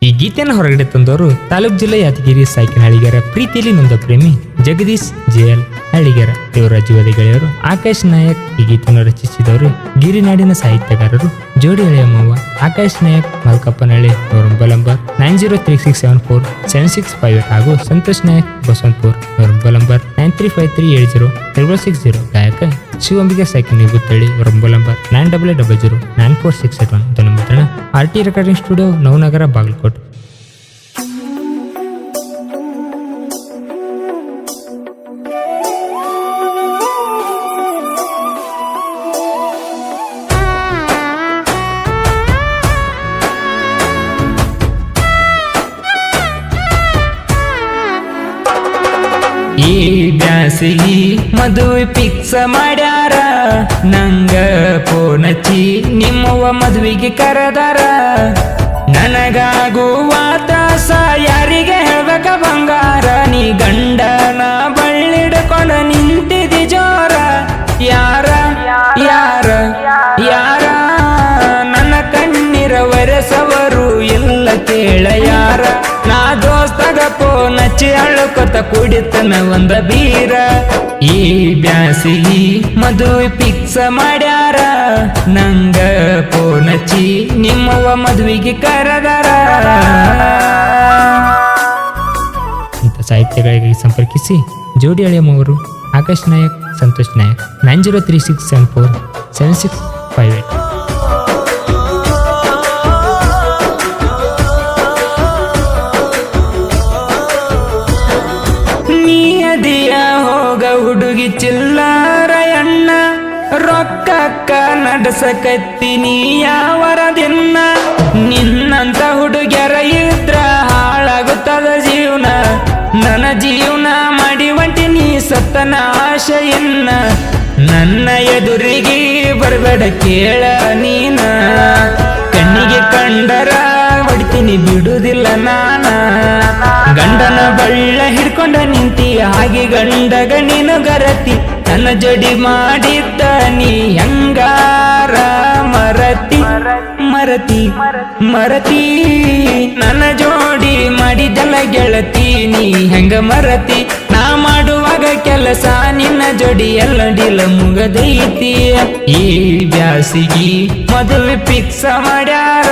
ಈ ಗೀತೆಯನ್ನು ಹೊರಗಡೆ ತಂದವರು ತಾಲೂಕ್ ಜಿಲ್ಲೆ ಯಾದಗಿರಿ ಸಾಯ್ಕಿನ ಹಳ್ಳಿಗಾರ ಪ್ರೀತಿಯಲ್ಲಿ ನೊಂದ ಪ್ರೇಮಿ ಜಗದೀಶ್ ಜೆಎಲ್ ಹಳ್ಳಿಗಾರ. ಇವರ ಜೀವದ ಗೆಳೆಯರು ಆಕಾಶ್ ನಾಯಕ್. ಈ ಗೀತೆಯನ್ನು ರಚಿಸಿದವರು ಗಿರಿನಾಡಿನ ಸಾಹಿತ್ಯಗಾರರು ಜೋಡಿ ಹಳೆಯ ಮಾವ ಆಕಾಶ್ ನಾಯಕ್ ಮಲ್ಕಪ್ಪನಹಳ್ಳಿ. ಇವರ ಮೊಬೈಲ್ ನಂಬರ್ 9036747658 ಹಾಗೂ ಸಂತೋಷ್ ನಾಯಕ್ ಬಸವಂತಪುರ್. ಇವರ ಮೊಬೈಲ್ ನಂಬರ್ 9353806660. ಗಾಯಕ ಶಿವಂಬಿಗೆ ಸಾಯ್ಕಿನ ನಿಗುತ್ತಳ್ಳಿ. ಇವರ ಮೊಬೈಲ್ ನಂಬರ್ 9800946881. ಧನ್ಯವಾದ. RT recording studio Navanagar Bagalkote. ಈ ಬ್ಯಾಸಿಗಿ ಮದುವೆ ಫಿಕ್ಸ್ ಮಾಡ್ಯಾರ, ನಂಗ ಫೋನ್ ಹಚ್ಚಿ ನಿಮ್ಮವ್ವ ಮದುವೆಗೆ ಕರೆದಾರ. ನನಗಾಗುವ ತ್ರಾಸ ಯಾರಿಗೆ ಹೇಳ್ಬೇಕ ಬಂಗಾರ, ನೀ ಗಂಡನ ಬಳ್ಳಿಡ್ಕೊಂಡು ನಿಂತಿದಿ ಜೋರ. ಯಾರ ಯಾರ ಯಾರ ನನ್ನ ಕಣ್ಣೀರ ಒರೆಸವರು ಇಲ್ಲ ಕೇಳ ಯಾರ. ನಾ ದೋಸ್ತಗ ಫೋನ್ ಹಚ್ಚಿ ಅಳುಕೊತ ಕುಡಿತನ ಒಂದ ಬೀರ. ಈ ಬ್ಯಾಸಿಗಿ ಮದುವೆ ಫಿಕ್ಸ್ ಮಾಡ್ಯಾರ, ನಂಗ ಫೋನ್ ಹಚ್ಚಿ ನಿಮ್ಮವ್ವ ಮದುವೆಗೆ ಕರೆದಾರ. ಇಂಥ ಸಾಹಿತ್ಯಗಳಿಗೆ ಸಂಪರ್ಕಿಸಿ ಜೋಡಿ ಹಳೆಯಮ್ಮವರು ಆಕಾಶ್ ನಾಯಕ್ ಸಂತೋಷ್ ನಾಯಕ್ 9036747658. ಹೋಗ ಹುಡುಗಿ ಚಿಲ್ಲಾರ ಎಣ್ಣ ರೊಕ್ಕಕ್ಕ ನಡಸಕತ್ತೀನಿ ಯಾವರ ದಿನ. ನಿನ್ನಂತ ಹುಡುಗ್ಯರ ಇದ್ರ ಹಾಳಾಗುತ್ತದ ಜೀವನ, ನನ್ನ ಜೀವನ ಮಾಡಿ ಒಂಟಿನಿ ಸತ್ತನ ಆಶೆಯನ್ನ. ನನ್ನ ಎದುರಿಗೆ ಬರಬೇಡ ಕೇಳ ನೀನ, ಕಣ್ಣಿಗೆ ಕಂಡರ ಹೊಡಿತೀನಿ ಬಿಡುವುದಿಲ್ಲ ನಾನ. ಗಂಡನ ಬಳ್ಳ ಹಿಡ್ಕೊಂಡ ನಿಂತಿ ಹಾಗೆ ಗಂಡಗ ನೀನು ಗರತಿ, ನನ್ನ ಜೋಡಿ ಮಾಡಿದ್ದ ನೀ ಹೆಂಗಾರ ಮರತಿ ಮರತಿ ಮರತಿ. ನನ್ನ ಜೋಡಿ ಮಾಡಿದಲ್ಲ ಗೆಳತಿ ನೀ ಹೆಂಗ ಮರತಿ. ನಾ ಮಾಡುವಾಗ ಕೆಲಸ ನಿನ್ನ ಜೋಡಿ ಎಲ್ಲ ಡಿಲ ಮುಗದೈತಿ. ಈ ಬ್ಯಾಸಿಗಿ ಮದುವೆ ಫಿಕ್ಸ್ ಮಾಡ್ಯಾರ,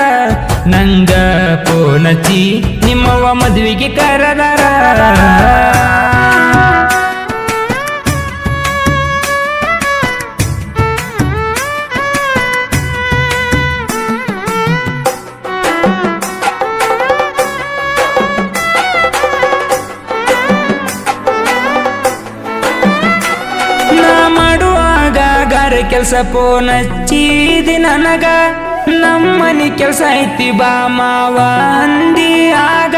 ನಂಗ ಫೋನ್ ಹಚ್ಚಿ ನಿಮ್ಮವ್ವ ಮದುವೆಗೆ ಕರೆದಾರ. ಕೆಲ್ಸ ಫೋನ್ ಹಚ್ಚಿದಿ ನನಗ, ನಮ್ಮನಿ ಕೆಲ್ಸ ಐತಿ ಬಾ ಮಾವ ಅಂದಿ ಆಗ.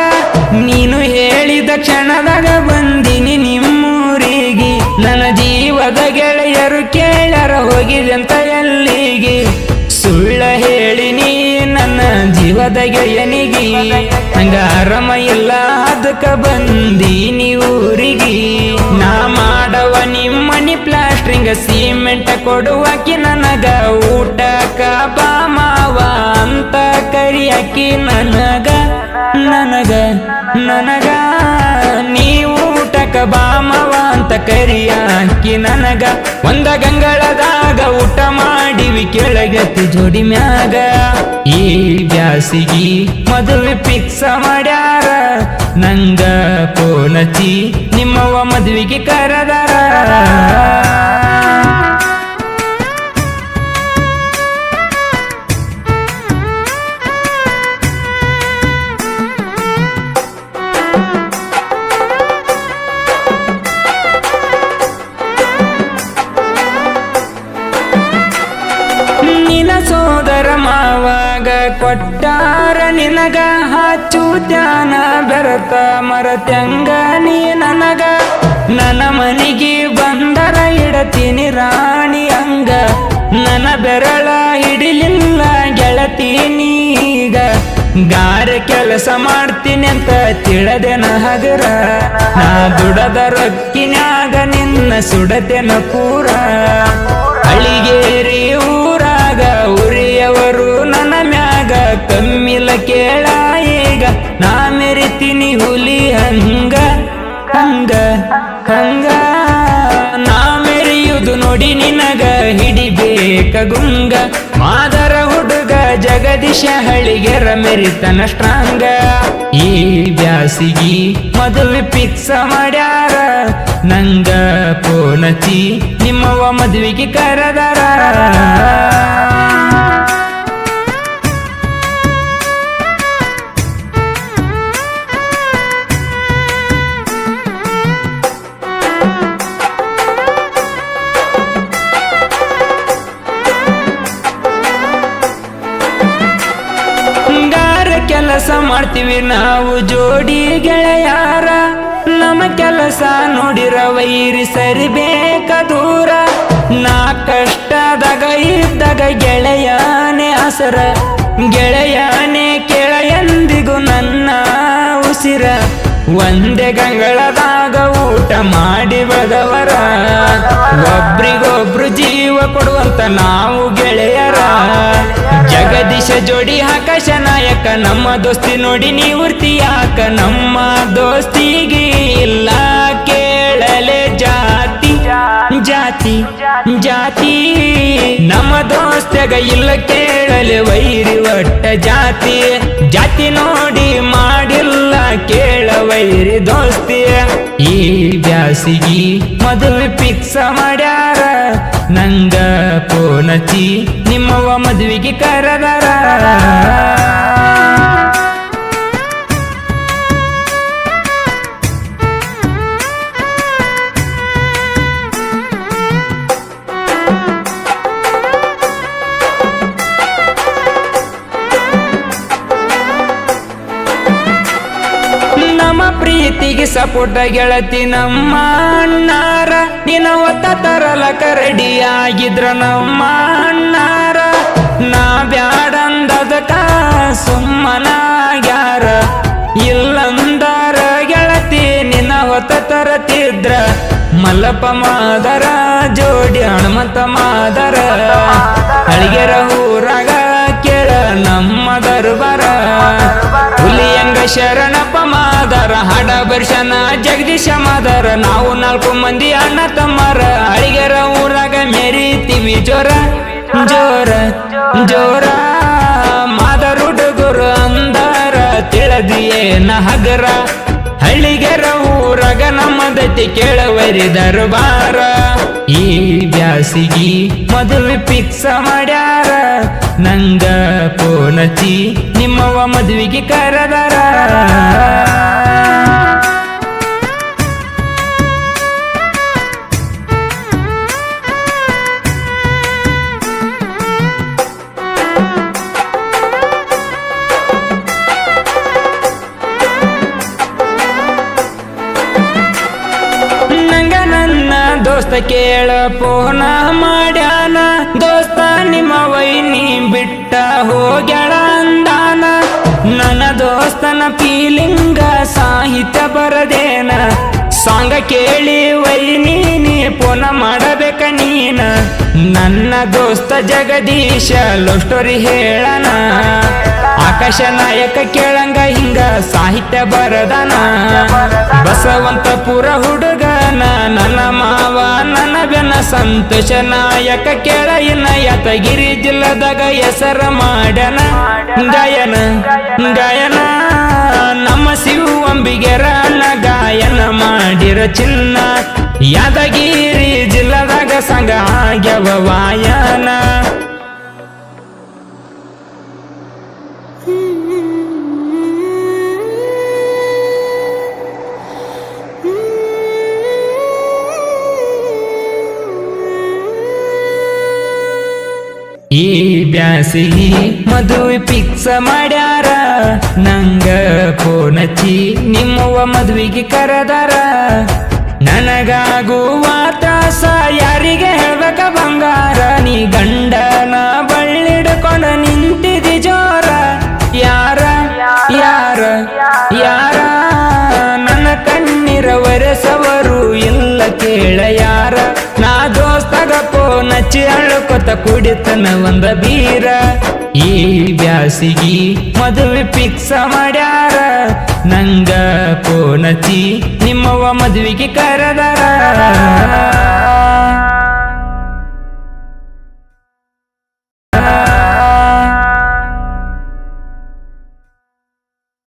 ನೀನು ಹೇಳಿದ ಕ್ಷಣದಾಗ ಬಂದಿನಿ ನಿಮ್ಮೂರಿಗೆ, ನನ್ನ ಜೀವದ ಗೆಳೆಯರು ಕೇಳರ ಹೋಗಿದಂತ ಎಲ್ಲಿಗೆ. ಸುಳ್ಳ ಹೇಳಿನಿ ನನ್ನ ಜೀವದ ಗೆಳೆಯನಿಗೆ, ಹಂಗ ಆರಾಮ ಇಲ್ಲ ಅದಕ್ಕ ಬಂದೀನಿ ಊರಿಗೆ. ನಾ ಮಾಡವ ನಿಮ್ಮನಿ ಪ್ಲಾಸ್ಟ್ರಿಂಗ ಸಿಮೆಂಟ್ ಕೊಡುವಾಕಿ ನನಗ, ಊಟಕ್ಕ ಬಾ ಮಾವ ಅಂತ ಕರಿಯಾಕಿ ನನಗ ನನಗ ನನಗ. ನೀ ಊಟಕ್ಕ ಬಾ ಮಾವ ಅಂತ ಕರಿಯಾಕಿ ನನಗ. ಒಂದ ಗಂಗಳದಾಗ ಊಟ ಮಾಡಿವಿ ಕೆಳಗತ್ತಿ ಜೋಡಿ ಮ್ಯಾಗ. ಈ ಬ್ಯಾಸಿಗಿ ಮದುವೆ ಫಿಕ್ಸ್ ಮಾಡ್ಯಾರ, ನಂಗ ಫೋನ್ ಹಚ್ಚಿ ನಿಮ್ಮವ್ವ ಮದುವೆಗೆ ಕರೆದಾರ. ಸೋದರ ಮಾವಾಗ ಕೊಟ್ಟಾರ ನಿನಗ, ಹಚ್ಚು ಧ್ಯಾನ ಬೆರತ ಮರತ್ಯಂಗ ನೀ ನನಗ. ನನ್ನ ಮನೆಗೆ ಬಂದರ ಇಡತೀನಿ ರಾಣಿ ಅಂಗ, ನನ್ನ ಬೆರಳ ಹಿಡಿಲಿಲ್ಲ ಗೆಳತೀನೀಗ. ಗಾರ ಕೆಲಸ ಮಾಡ್ತೀನಿ ಅಂತ ತಿಳದೆನ ಹಗರ, ನಾ ದುಡದ ರೊಕ್ಕಿನ್ಯಾಗ ನಿನ್ನ ಸುಡತೆನ ಪೂರ. ಹಳಿಗೇರಿ ಊರಾಗ ಉರಿಯವರು ನನ್ನ ಮ್ಯಾಗ, ಕಮ್ಮಿಲ ಕೇಳ ಈಗ ಹುಲಿ ಹಂಗ ಹಂಗ ಹಂಗ ನಾ ಮೆರೆಯುವುದು ನೋಡಿ ನಿನಗ ಹಿಡಿಬೇಕ ಗುಂಗ ಮಾದರ ಹುಡುಗ ಜಗದೀಶ ಹಳಿಗೆರ ಮೆರಿತನ ಸ್ಟ್ರಾಂಗ ಈ ಬ್ಯಾಸಿಗಿ ಮದುವೆ ಫಿಕ್ಸ ಮಾಡ್ಯಾರ ನಂಗ ಪೋನಚಿ ನಿಮ್ಮವ್ವ ಮದುವೆಗೆ ಕರೆದಾರ ಕೆಲಸ ಮಾಡ್ತೀವಿ ನಾವು ಜೋಡಿ ಗೆಳೆಯಾರ ನಮ್ಮ ಕೆಲಸ ನೋಡಿರ ವೈರಿ ಸರಿಬೇಕ ದೂರ ನಾ ಕಷ್ಟದಾಗ ಇದ್ದಾಗ ಗೆಳೆಯಾನೆ ಹಸರ ಗೆಳೆಯಾನೆ ಕೆಳ ಎಂದಿಗೂ ನನ್ನ ಉಸಿರ ಒಂದೇ ಗಂಗಳದಾಗ ಊಟ ಮಾಡಿ ಬೆಳೆದವರ ಒಬ್ರಿಗೊಬ್ರು ಜೀವ ಕೊಡುವಂತ ನಾವು ಗೆಳೆಯರ ಜಗದೀಶ ಜೋಡಿ ಆಕಾಶ ನಾಯಕ ನಮ್ಮ ದೋಸ್ತಿ ನೋಡಿ ನೀವರ್ತಿ ಯಾಕ ನಮ್ಮ ದೋಸ್ತಿಗೆ ಇಲ್ಲ ಕೇಳಲೆ ಜಾತಿ ಜಾತಿ ಜಾತಿ ನಮ್ಮ ದೋಸ್ತಿಯಾಗ ಇಲ್ಲ ಕೇಳಲೆ ವೈರಿ ಒಟ್ಟ ಜಾತಿ ಜಾತಿ ನೋಡಿ ಮಾಡಿಲ್ಲ ಕೇಳ ವೈರಿ ದೋಸ್ತಿ ಈ ಬ್ಯಾಸಿಗಿ ಮದುವೆ ಫಿಕ್ಸ ಮಾಡ್ಯಾರ ನಂಗ ಪೋನಚಿ ನಿಮ್ಮವ್ವ ಮದುವೆಗೆ ಕರೆದಾರ ನಮ್ಮ ಪ್ರೀತಿಗೆ ಸಪೋಟ ಗೆಳತಿ ನಮ್ಮ ಅಣ್ಣಾರ ನಿನ್ನ ಒತ್ತ ತರಲ ಕರಡಿ ಆಗಿದ್ರ ನಮ್ಮ ಅಣ್ಣಾರ ನಾ ಬ್ಯಾಡಂದದಕ ಸುಮ್ಮನಾಗ್ಯಾರ ಇಲ್ಲಂದಾರ ಗೆಳತಿ ನಿನ್ನ ಹೊತ್ತ ತರತಿದ್ರ ಮಲ್ಲಪ್ಪ ಮಾದರ ಜೋಡಿ ಹನುಮಂತ ಮಾದರ ಹಳಿಗೆರ ಊರಾಗ ಕೇಳ ನಮ್ಮ ದರ್ಬಾರ ಹುಲಿಯಂಗ ಶರಣಪ್ಪ ಮಾದರ ಹಾಡ ಬರ್ಷನ ಜಗದೀಶ ಮಾದರ ನಾವು 4 ಮಂದಿ ಅಣ್ಣ ತಮ್ಮರ ಹಳಿಗೆರ ಊರಾಗ ಮೆರಿತೀವಿ ಜೋರ ಜೋರ ಜೋರ ಮಾದರ ಹುಡುಗರು ಅಂದಾರ ತಿಳಿದಿಯೇನ ಹಗರ ಹಳ್ಳಿಗೆರ ಊರಾಗ ನಮ್ಮದತಿ ಕೇಳವರಿ ದರ್ಬಾರ ಈ ಬ್ಯಾಸಿಗಿ ಮದುವೆ ಫಿಕ್ಸ ಮಾಡ್ಯಾರ ನಂಗ ಪೋನಚಿ ನಿಮ್ಮವ್ವ ಮದುವೆಗೆ ಕರೆದಾರ ದೋಸ್ತ ಕೇಳ ಪೋನ ಮಾಡ್ಯಾನ ದೋಸ್ತ ನಿಮ್ಮ ವೈನಿ ಬಿಟ್ಟ ಹೋಗ್ಯಾಳ ಅಂದಾನ ನನ್ನ ದೋಸ್ತನ ಫೀಲಿಂಗ ಸಾಹಿತ್ಯ ಬರದೇನ ಸಾಂಗ ಕೇಳಿ ವೈನಿ ನೀ ಪೋನ ಮಾಡಬೇಕ ನೀನ ನನ್ನ ದೋಸ್ತ ಜಗದೀಶ ಲವ್ ಸ್ಟೋರಿ ಹೇಳನ ಆಕಾಶ ನಾಯಕ ಕೇಳಂಗ ಹಿಂಗ ಸಾಹಿತ್ಯ ಬರದನ ಬಸವಂತಪುರ ಹುಡುಗನ ನನ್ನ ಮಾವ ನನ್ನ ಬೆನ್ನ ಸಂತೋಷ ನಾಯಕ ಕೇಳ ಇನ್ನ ಯಾದಗಿರಿ ಜಿಲ್ಲದಾಗ ಹೆಸರ ಮಾಡ್ಯಾನ ಗಾಯನ ಗಾಯನ ನಮ್ಮ ಶಿವಂಬಿಗೆರ ಗಾಯನ ಮಾಡಿರ ಚಿನ್ನ ಯಾದಗಿರಿ ಜಿಲ್ಲದಾಗ ಸಂಗ ಆಗ್ಯವ ವಾಯನ ಈ ಬ್ಯಾಸಿಗಿ ಮದುವೆ ಫಿಕ್ಸ ಮಾಡ್ಯಾರ ನಂಗ ಪೋನಚಿ ನಿಮ್ಮವ್ವ ಮದುವೆಗೆ ಕರೆದಾರ ನನಗಾಗುವ ತ್ರಾಸ ಯಾರಿಗೆ ಹೇಳ್ಬೇಕ ಬಂಗಾರ ನೀ ಗಂಡನ ಬಳ್ಳಿಡ್ಕೊಂಡ ನಿಂತಿದಿ ಜೋರ ಯಾರ ಯಾರ ಯಾರ ನನ್ನ ಕಣ್ಣೀರ ಒರೆಸವರು ಇಲ್ಲ ಕೇಳ ಯಾರ ನಾ ದೋಸ್ತಗ ಪೋನಚ್ಚಿ ಅಳ್ಕೊತ ಕುಡಿತನ ಒಂದ ಬೀರ ಈ ಬ್ಯಾಸಿಗಿ ಮದುವೆ ಫಿಕ್ಸ ಮಾಡ್ಯಾರ ನಂಗ ಪೋನಚಿ ನಿಮ್ಮವ್ವ ಮದುವೆಗೆ ಕರೆದಾರ